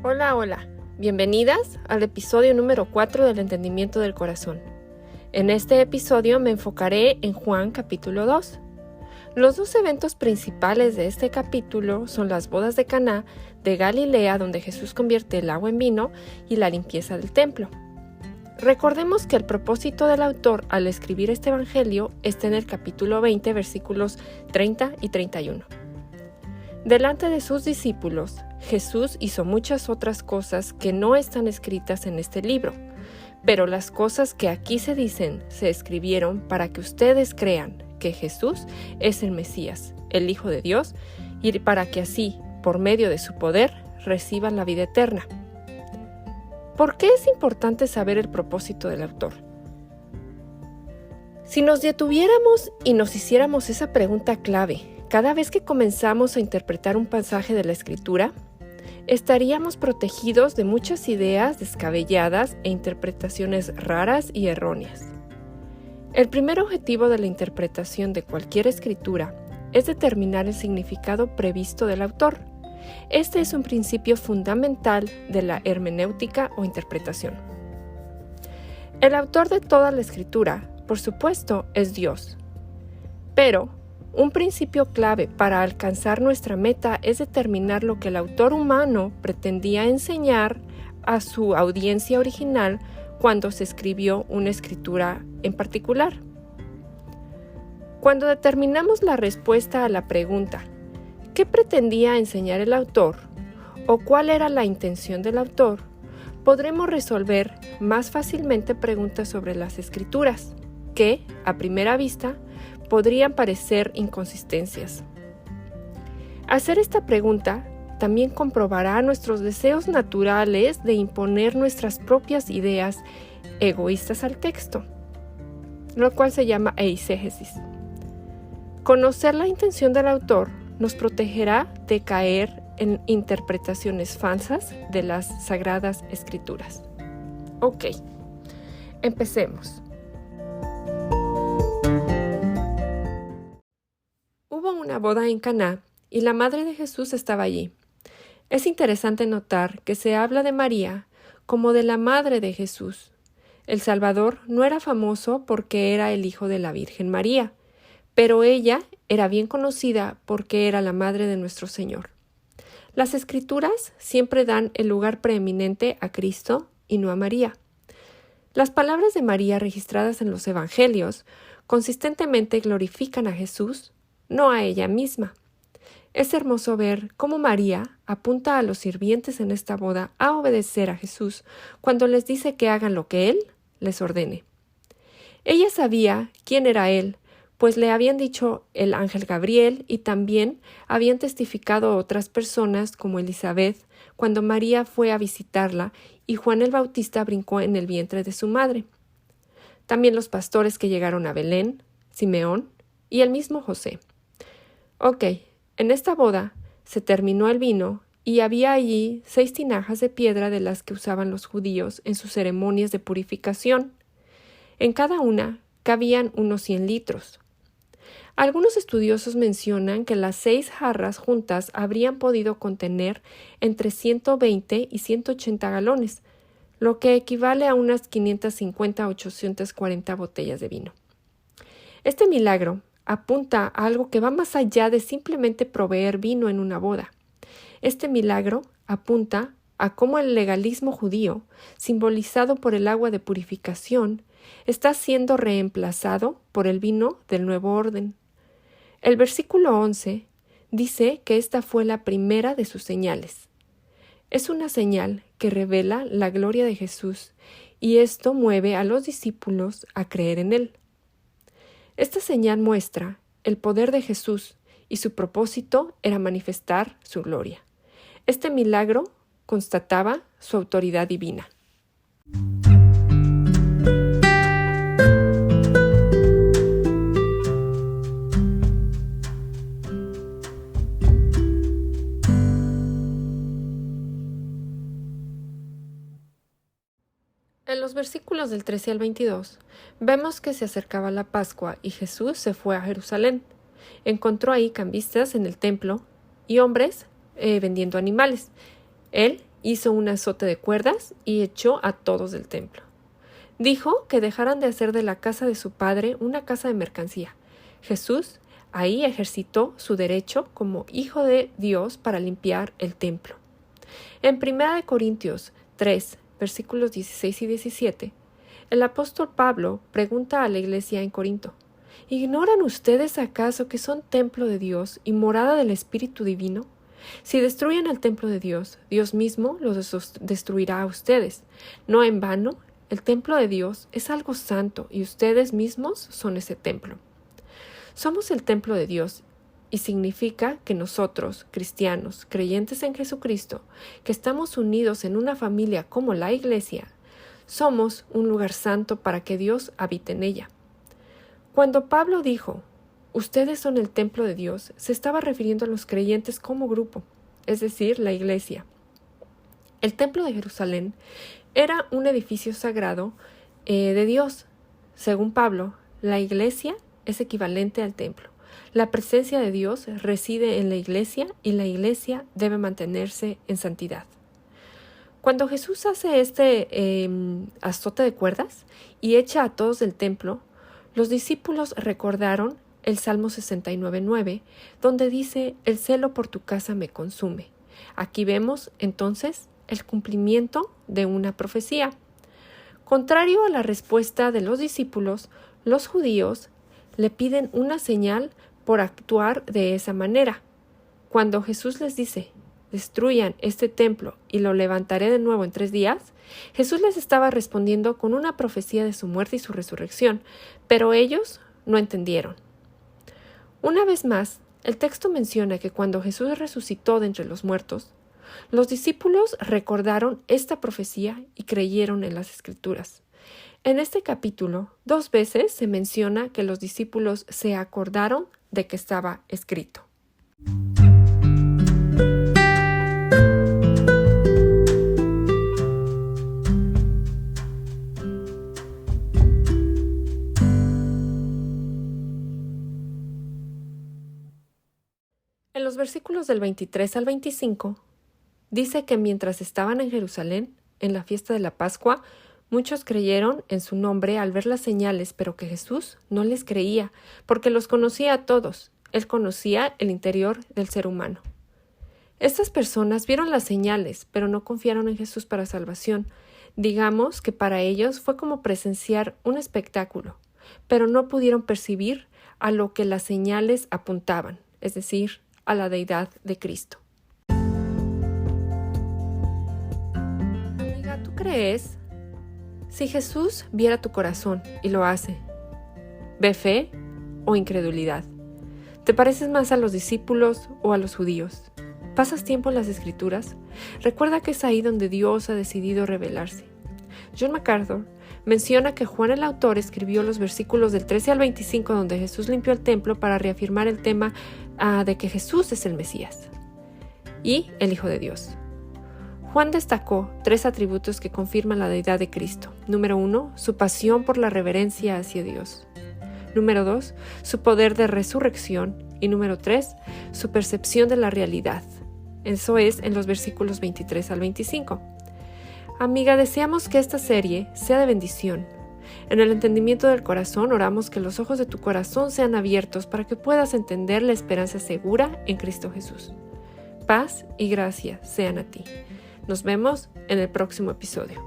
Hola, hola. Bienvenidas al episodio número 4 del Entendimiento del Corazón. En este episodio me enfocaré en Juan capítulo 2. Los dos eventos principales de este capítulo son las bodas de Caná de Galilea, donde Jesús convierte el agua en vino, y la limpieza del templo. Recordemos que el propósito del autor al escribir este evangelio está en el capítulo 20, versículos 30 y 31. Delante de sus discípulos, Jesús hizo muchas otras cosas que no están escritas en este libro, pero las cosas que aquí se dicen se escribieron para que ustedes crean que Jesús es el Mesías, el Hijo de Dios, y para que así, por medio de su poder, reciban la vida eterna. ¿Por qué es importante saber el propósito del autor? Si nos detuviéramos y nos hiciéramos esa pregunta clave cada vez que comenzamos a interpretar un pasaje de la Escritura, estaríamos protegidos de muchas ideas descabelladas e interpretaciones raras y erróneas. El primer objetivo de la interpretación de cualquier escritura es determinar el significado previsto del autor. Este es un principio fundamental de la hermenéutica o interpretación. El autor de toda la escritura, por supuesto, es Dios. Pero un principio clave para alcanzar nuestra meta es determinar lo que el autor humano pretendía enseñar a su audiencia original cuando se escribió una escritura en particular. Cuando determinamos la respuesta a la pregunta ¿qué pretendía enseñar el autor? ¿O cuál era la intención del autor? Podremos resolver más fácilmente preguntas sobre las escrituras que, a primera vista, podrían parecer inconsistencias. Hacer esta pregunta también comprobará nuestros deseos naturales de imponer nuestras propias ideas egoístas al texto, lo cual se llama eisegesis. Conocer la intención del autor nos protegerá de caer en interpretaciones falsas de las Sagradas Escrituras. Ok, empecemos. Hubo una boda en Caná y la madre de Jesús estaba allí. Es interesante notar que se habla de María como de la madre de Jesús. El Salvador no era famoso porque era el hijo de la Virgen María, pero ella era bien conocida porque era la madre de nuestro Señor. Las Escrituras siempre dan el lugar preeminente a Cristo y no a María. Las palabras de María registradas en los Evangelios consistentemente glorifican a Jesús, no a ella misma. Es hermoso ver cómo María apunta a los sirvientes en esta boda a obedecer a Jesús cuando les dice que hagan lo que Él les ordene. Ella sabía quién era Él, pues le habían dicho el ángel Gabriel y también habían testificado otras personas como Elizabeth cuando María fue a visitarla y Juan el Bautista brincó en el vientre de su madre. También los pastores que llegaron a Belén, Simeón y el mismo José. Ok, en esta boda se terminó el vino y había allí 6 tinajas de piedra de las que usaban los judíos en sus ceremonias de purificación. En cada una cabían unos 100 litros. Algunos estudiosos mencionan que las 6 jarras juntas habrían podido contener entre 120 y 180 galones, lo que equivale a unas 550 a 840 botellas de vino. Este milagro apunta a algo que va más allá de simplemente proveer vino en una boda. Este milagro apunta a cómo el legalismo judío, simbolizado por el agua de purificación, está siendo reemplazado por el vino del nuevo orden. El versículo 11 dice que esta fue la primera de sus señales. Es una señal que revela la gloria de Jesús y esto mueve a los discípulos a creer en Él. Esta señal muestra el poder de Jesús y su propósito era manifestar su gloria. Este milagro constataba su autoridad divina. En los versículos del 13 al 22, vemos que se acercaba la Pascua y Jesús se fue a Jerusalén. Encontró ahí cambistas en el templo y hombres vendiendo animales. Él hizo un azote de cuerdas y echó a todos del templo. Dijo que dejaran de hacer de la casa de su padre una casa de mercancía. Jesús ahí ejercitó su derecho como hijo de Dios para limpiar el templo. En 1 Corintios 3, versículos 16 y 17, el apóstol Pablo pregunta a la iglesia en Corinto: ¿ignoran ustedes acaso que son templo de Dios y morada del Espíritu Divino? Si destruyen el templo de Dios, Dios mismo los destruirá a ustedes. No en vano, el templo de Dios es algo santo y ustedes mismos son ese templo. Somos el templo de Dios y significa que nosotros, cristianos, creyentes en Jesucristo, que estamos unidos en una familia como la Iglesia, somos un lugar santo para que Dios habite en ella. Cuando Pablo dijo: ustedes son el templo de Dios, se estaba refiriendo a los creyentes como grupo, es decir, la Iglesia. El templo de Jerusalén era un edificio sagrado de Dios. Según Pablo, la Iglesia es equivalente al templo. La presencia de Dios reside en la Iglesia y la Iglesia debe mantenerse en santidad. Cuando Jesús hace este azote de cuerdas y echa a todos del templo, los discípulos recordaron el Salmo 69:9, donde dice: el celo por tu casa me consume. Aquí vemos, entonces, el cumplimiento de una profecía. Contrario a la respuesta de los discípulos, los judíos le piden una señal por actuar de esa manera. Cuando Jesús les dice: destruyan este templo y lo levantaré de nuevo en 3 días, Jesús les estaba respondiendo con una profecía de su muerte y su resurrección, pero ellos no entendieron. Una vez más, el texto menciona que cuando Jesús resucitó de entre los muertos, los discípulos recordaron esta profecía y creyeron en las Escrituras. En este capítulo, 2 veces se menciona que los discípulos se acordaron de que estaba escrito. En los versículos del 23 al 25, dice que mientras estaban en Jerusalén, en la fiesta de la Pascua, muchos creyeron en su nombre al ver las señales, pero que Jesús no les creía, porque los conocía a todos. Él conocía el interior del ser humano. Estas personas vieron las señales, pero no confiaron en Jesús para salvación. Digamos que para ellos fue como presenciar un espectáculo, pero no pudieron percibir a lo que las señales apuntaban, es decir, a la deidad de Cristo. Amiga, ¿tú crees? Si Jesús viera tu corazón y lo hace, ¿ve fe o incredulidad? ¿Te pareces más a los discípulos o a los judíos? ¿Pasas tiempo en las Escrituras? Recuerda que es ahí donde Dios ha decidido revelarse. John MacArthur menciona que Juan el autor escribió los versículos del 13 al 25 donde Jesús limpió el templo para reafirmar el tema de que Jesús es el Mesías y el Hijo de Dios. Juan destacó 3 atributos que confirman la deidad de Cristo. Número 1, su pasión por la reverencia hacia Dios. Número 2, su poder de resurrección. Y número 3, su percepción de la realidad. Eso es en los versículos 23 al 25. Amiga, deseamos que esta serie sea de bendición. En el entendimiento del corazón oramos que los ojos de tu corazón sean abiertos para que puedas entender la esperanza segura en Cristo Jesús. Paz y gracia sean a ti. Nos vemos en el próximo episodio.